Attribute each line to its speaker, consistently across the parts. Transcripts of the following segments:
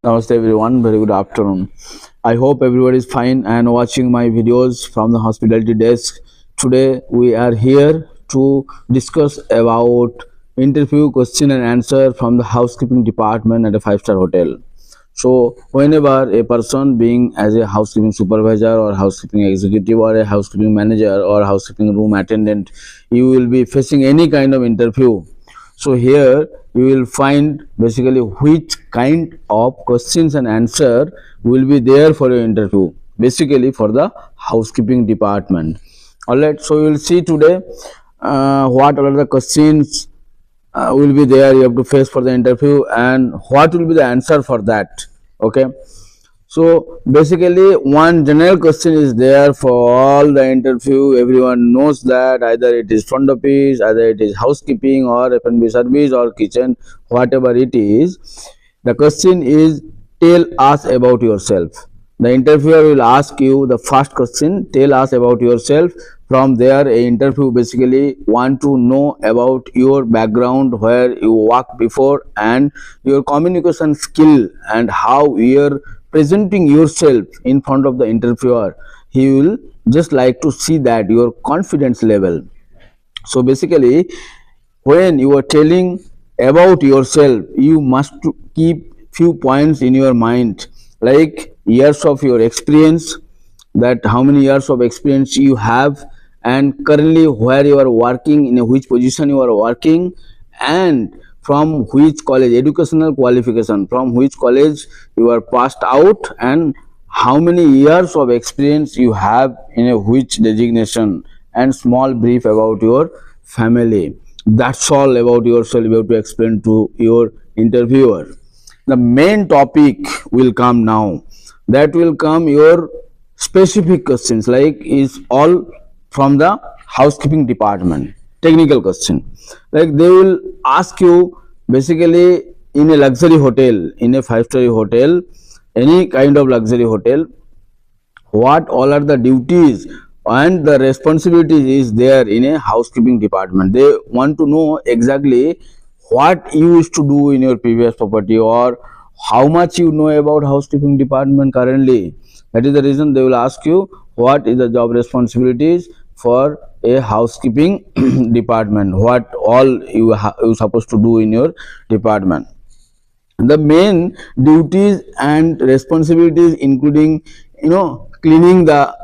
Speaker 1: Namaste everyone, very good afternoon. I hope everybody is fine and watching my videos from the hospitality desk. Today we are here to discuss about interview question and answer from the housekeeping department at a five-star hotel. So whenever a person being as a housekeeping supervisor or housekeeping executive or a housekeeping manager or housekeeping room attendant, you will be facing any kind of interview. So here you will find basically which kind of questions and answer will be there for your interview, basically for the housekeeping department. All right, so you will see today what are the questions will be there you have to face for the interview and what will be the answer for that. Okay, so basically one general question is there for all the interview. Everyone knows that either it is front office, either it is housekeeping or F&B service or kitchen, whatever it is. The question is, tell us about yourself. The interviewer will ask you the first question, tell us about yourself. From there, a interview basically want to know about your background, where you worked before, and your communication skill and how you're presenting yourself in front of the interviewer. He will just like to see that your confidence level. So basically, when you are telling about yourself, you must keep few points in your mind, like years of your experience, that how many years of experience you have, and currently where you are working, in which position you are working, and from which college, educational qualification, from which college you are passed out, and how many years of experience you have in a which designation, and small brief about your family. That's all about yourself you have to explain to your interviewer. The main topic will come now. That will come your specific questions, like is all from the housekeeping department, technical question. Like they will ask you basically in a luxury hotel, in a five-star hotel, any kind of luxury hotel, what all are the duties and the responsibilities is there in a housekeeping department. They want to know exactly what you used to do in your previous property or how much you know about housekeeping department currently. That is the reason they will ask you what is the job responsibilities for a housekeeping department, what all you supposed to do in your department. The main duties and responsibilities including, cleaning the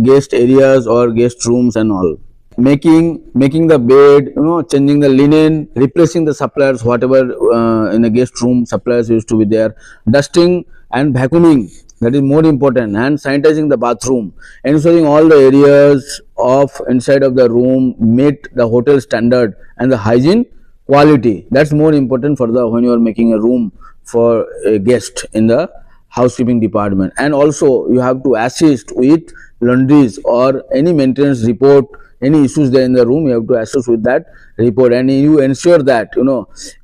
Speaker 1: guest areas or guest rooms and all, making the bed, changing the linen, replacing the suppliers whatever in a guest room suppliers used to be there, dusting and vacuuming, that is more important, and sanitizing the bathroom, ensuring all the areas of inside of the room meet the hotel standard and the hygiene quality. That's more important for the when you are making a room for a guest in the housekeeping department. And also you have to assist with laundries or any maintenance report, any issues there in the room, you have to assist with that report, and you ensure that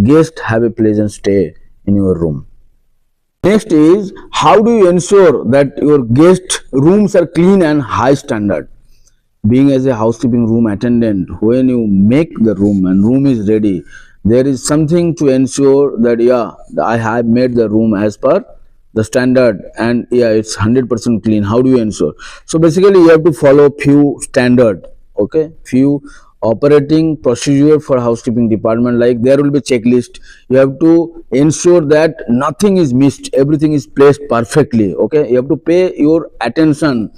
Speaker 1: guests have a pleasant stay in your room. Next is, how do you ensure that your guest rooms are clean and high standard? Being as a housekeeping room attendant, when you make the room and room is ready, there is something to ensure that I have made the room as per the standard and it's 100% clean. How do you ensure? So basically you have to follow few standard, okay, few operating procedure for housekeeping department. Like there will be checklist, you have to ensure that nothing is missed, everything is placed perfectly. Okay, you have to pay your attention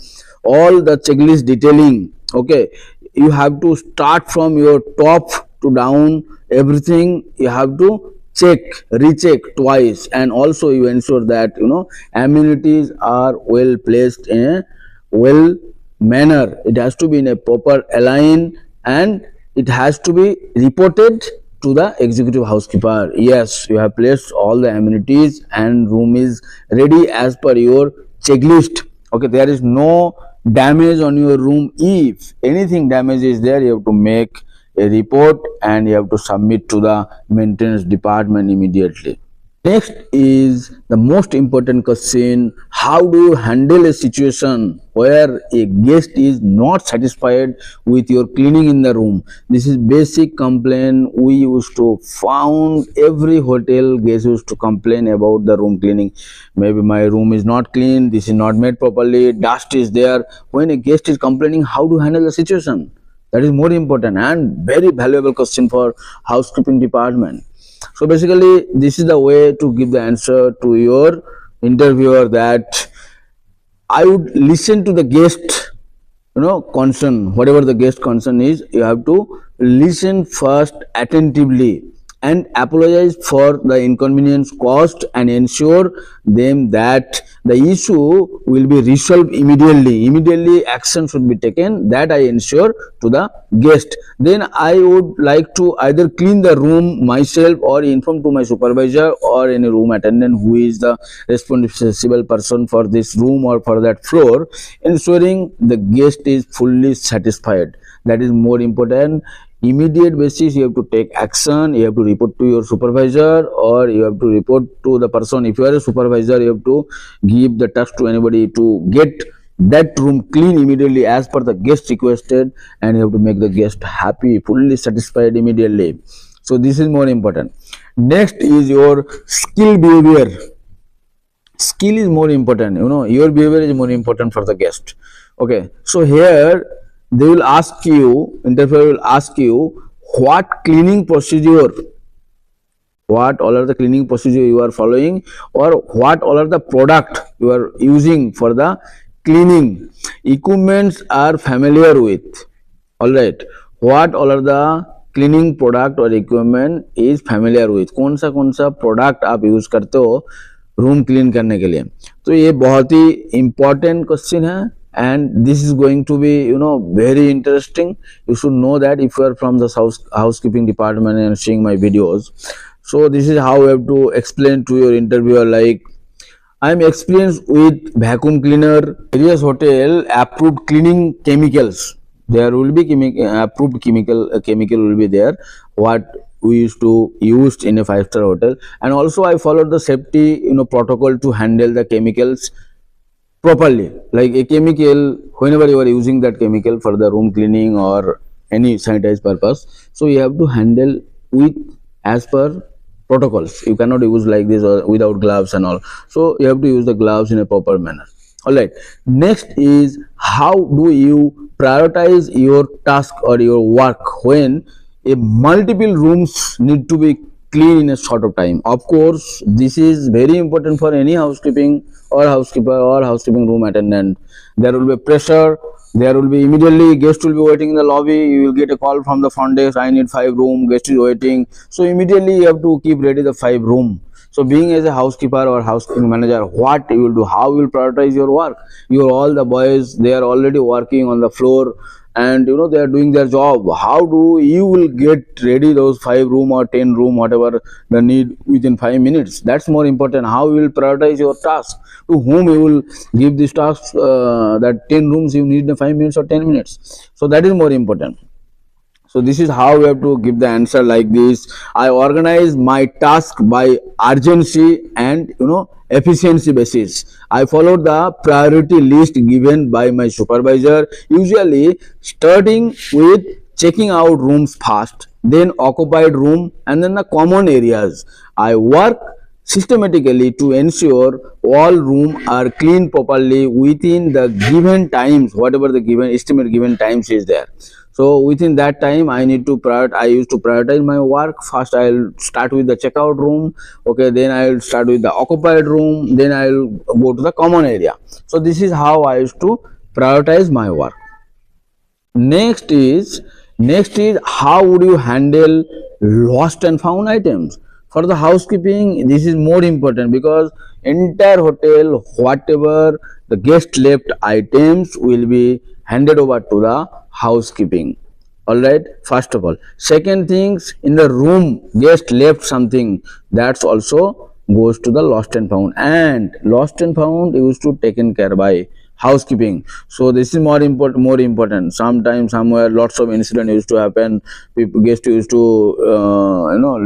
Speaker 1: all the checklist detailing. Okay, you have to start from your top to down, everything you have to check, recheck twice, and also you ensure that amenities are well placed in a well manner. It has to be in a proper align, and it has to be reported to the executive housekeeper. Yes, you have placed all the amenities and room is ready as per your checklist. Okay, there is no damage on your room. If anything damage is there, you have to make a report and you have to submit to the maintenance department immediately. Next is the most important question: how do you handle a situation where a guest is not satisfied with your cleaning in the room? This is basic complaint we used to found. Every hotel guest used to complain about the room cleaning. Maybe my room is not clean, this is not made properly, dust is there. When a guest is complaining, how to handle the situation? That is more important and very valuable question for housekeeping department. So basically, this is the way to give the answer to your interviewer, that I would listen to the guest, concern, whatever the guest concern is. You have to listen first attentively and apologize for the inconvenience caused and ensure them that the issue will be resolved immediately action should be taken, that I ensure to the guest. Then I would like to either clean the room myself or inform to my supervisor or any room attendant who is the responsible person for this room or for that floor, ensuring the guest is fully satisfied. That is more important. Immediate basis, you have to take action. You have to report to your supervisor or you have to report to the person. If you are a supervisor, you have to give the task to anybody to get that room clean immediately as per the guest requested, and you have to make the guest happy, fully satisfied immediately. So this is more important. Next is your skill behavior. Skill is more important, your behavior is more important for the guest. Okay, so here they will ask you, interviewer will ask you, what cleaning procedure, what all are the cleaning procedure you are following, or what all are the product you are using for the cleaning equipments are familiar with. All right, what all are the cleaning product or equipment is familiar with, कौन सा product आप use करते हो room clean करने के लिए. तो ये बहुत ही इंपॉर्टेंट क्वेश्चन है and this is going to be very interesting. You should know that if you are from the housekeeping department and seeing my videos. So this is how you have to explain to your interviewer, like, I am experienced with vacuum cleaner, various hotel approved cleaning chemicals. There will be approved chemical will be there, what we used to use in a 5-star hotel. And also I followed the safety protocol to handle the chemicals properly. Like a chemical, whenever you are using that chemical for the room cleaning or any sanitized purpose, so you have to handle with as per protocols. You cannot use like this or without gloves and all. So you have to use the gloves in a proper manner. All right, next is, how do you prioritize your task or your work when a multiple rooms need to be clean in a short of time? Of course, this is very important for any housekeeping or housekeeper or housekeeping room attendant. There will be pressure, there will be immediately guest will be waiting in the lobby, you will get a call from the front desk, I need 5 room, guest is waiting. So immediately you have to keep ready the 5 room. So being as a housekeeper or housekeeping manager, what you will do, how you will prioritize your work? All the boys, they are already working on the floor and they are doing their job. How do you will get ready those 5 room or 10 room, whatever the need, within 5 minutes? That's more important. How you will prioritize your task, to whom you will give this task, that 10 rooms you need in 5 minutes or 10 minutes. So that is more important. So this is how we have to give the answer like this. I organize my task by urgency and efficiency basis. I follow the priority list given by my supervisor, usually starting with checking out rooms first, then occupied room, and then the common areas. I work systematically to ensure all rooms are cleaned properly within the given times, whatever the estimate given times is there. So within that time I used to prioritize my work. First I'll start with the checkout room, okay, then I'll start with the occupied room, then I'll go to the common area. So this is how I used to prioritize my work. Next is how would you handle lost and found items? For the housekeeping, this is more important, because entire hotel, whatever the guest left items will be handed over to the housekeeping. All right, first of all. Second things, in the room guest left something, that's also goes to the lost and found, and lost and found used to taken care by housekeeping. So this is more important. Sometimes somewhere lots of incident used to happen. People guests used to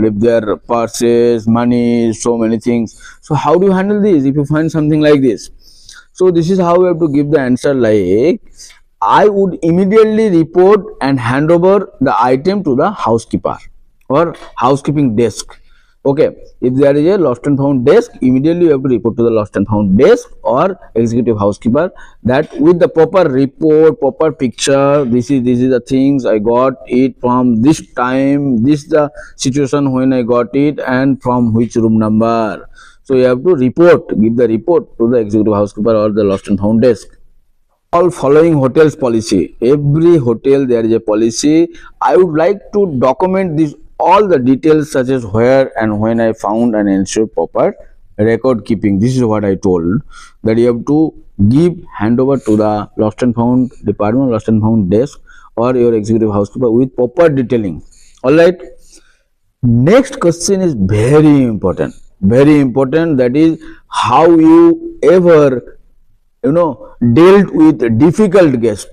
Speaker 1: leave their purses, money, so many things. So how do you handle this if you find something like this? So this is how we have to give the answer, like I would immediately report and hand over the item to the housekeeper or housekeeping desk. Okay, if there is a lost and found desk, immediately you have to report to the lost and found desk or executive housekeeper, that with the proper report, proper picture, this is the things I got it from this time, this the situation when I got it, and from which room number. So you have to report, give the report to the executive housekeeper or the lost and found desk. All following hotels policy. Every hotel there is a policy. I would like to document this all the details, such as where and when I found, and ensure proper record keeping. This is what I told, that you have to give handover to the lost and found department, lost and found desk, or your executive housekeeper with proper detailing. All right. Next question is very important. Very important. That is, how you ever dealt with difficult guest.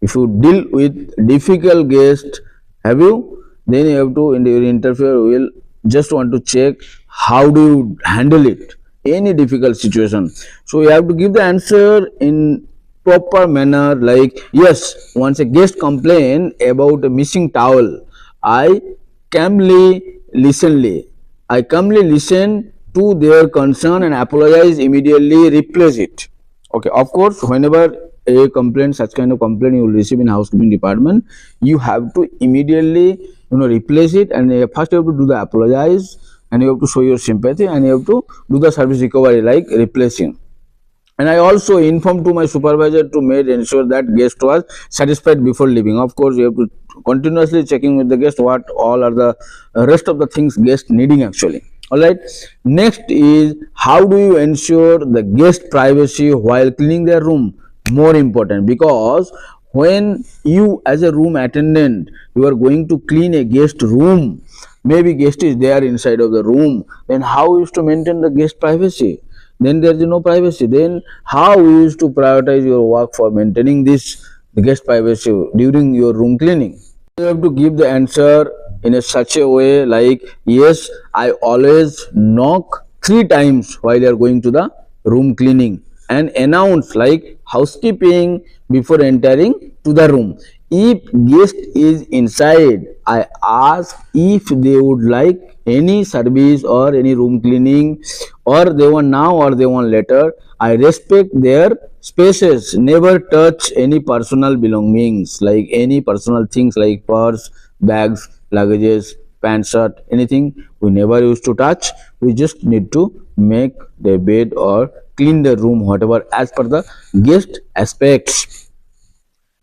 Speaker 1: If you deal with difficult guest, have you, then you have to, in your interview, will just want to check how do you handle it, any difficult situation. So you have to give the answer in proper manner, like, yes, once a guest complain about a missing towel, I calmly listen to their concern and apologize immediately, replace it. Okay, of course, whenever a complaint, such kind of complaint you will receive in housekeeping department, you have to immediately replace it, and first you have to do the apologize, and you have to show your sympathy, and you have to do the service recovery, like replacing. And I also informed to my supervisor to make ensure that guest was satisfied before leaving. Of course, you have to continuously checking with the guest what all are the rest of the things guest needing actually. All right. Next is, how do you ensure the guest privacy while cleaning their room? More important, because when you as a room attendant, you are going to clean a guest room, maybe guest is there inside of the room, then how is to maintain the guest privacy? Then there is no privacy. Then how you used to prioritize your work for maintaining this the guest privacy during your room cleaning? You have to give the answer in a such a way, like, yes, I always knock 3 times while you are going to the room cleaning, and announce like housekeeping before entering to the room. If guest is inside, I ask if they would like any service or any room cleaning, or they want now or they want later. I respect their spaces, never touch any personal belongings, like any personal things like purse, bags, luggages, pants, shirt, anything we never used to touch. We just need to make the bed or clean the room, whatever as per the guest aspects.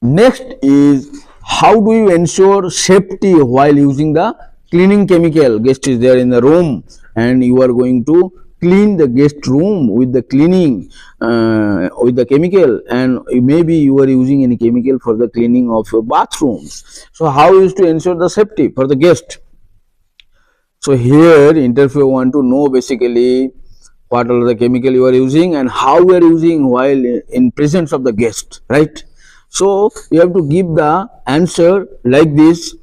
Speaker 1: Next is, how do you ensure safety while using the cleaning chemical? Guest is there in the room and you are going to clean the guest room with the cleaning with the chemical, and maybe you are using any chemical for the cleaning of your bathrooms. So how is to ensure the safety for the guest? So here interviewer want to know basically what are the chemical you are using and how you are using while in presence of the guest, right? So you have to give the answer like this: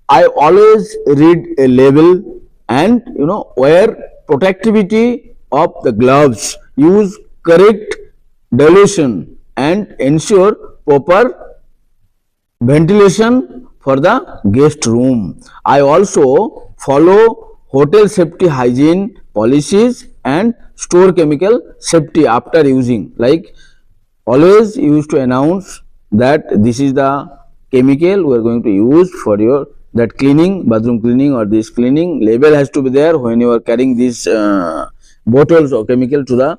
Speaker 1: I always read a label and wear protectivity of the gloves, use correct dilution and ensure proper ventilation for the guest room. I also follow hotel safety hygiene policies and store chemical safety after using, like always used to announce that this is the chemical we are going to use for your that cleaning, bathroom cleaning or this cleaning. Label has to be there when you are carrying these bottles of chemical to the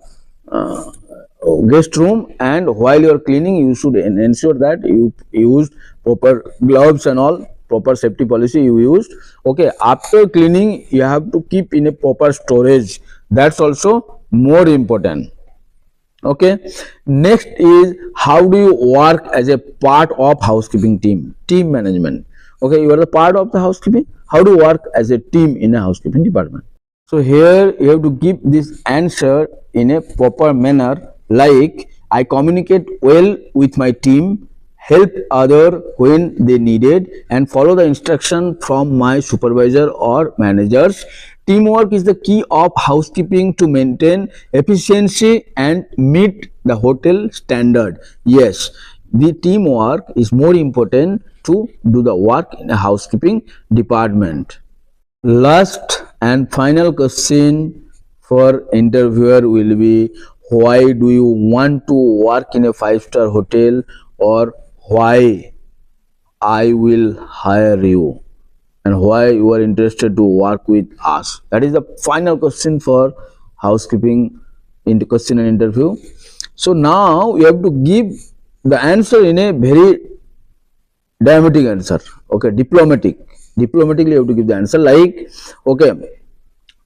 Speaker 1: guest room, and while you are cleaning you should ensure that you used proper gloves and all proper safety policy you used. Okay, after cleaning you have to keep in a proper storage, that's also more important. Okay, next is, how do you work as a part of housekeeping team management? Okay, you are the part of the housekeeping, how do you work as a team in a housekeeping department? So here you have to give this answer in a proper manner, like I communicate well with my team, help other when they needed, and follow the instruction from my supervisor or managers. Teamwork is the key of housekeeping to maintain efficiency and meet the hotel standard. Yes, the teamwork is more important to do the work in a housekeeping department. Last and final question for interviewer will be, why do you want to work in a five-star hotel, or why I will hire you, and why you are interested to work with us. That is the final question for housekeeping into question and interview. So now you have to give the answer in a very diplomatic answer. Okay, diplomatically you have to give the answer, like, okay,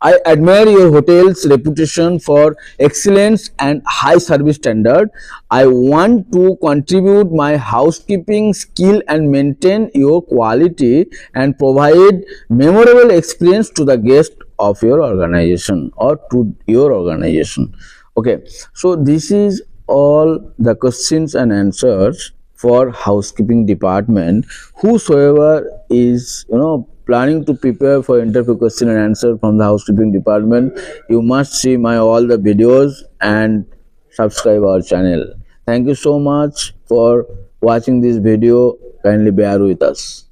Speaker 1: I admire your hotel's reputation for excellence and high service standard. I want to contribute my housekeeping skill and maintain your quality and provide memorable experience to the guest of your organization or to your organization. Okay, so this is all the questions and answers for housekeeping department. Whosoever is planning to prepare for interview question and answer from the housekeeping department, you must see my all the videos and subscribe our channel. Thank you so much for watching this video. Kindly bear with us.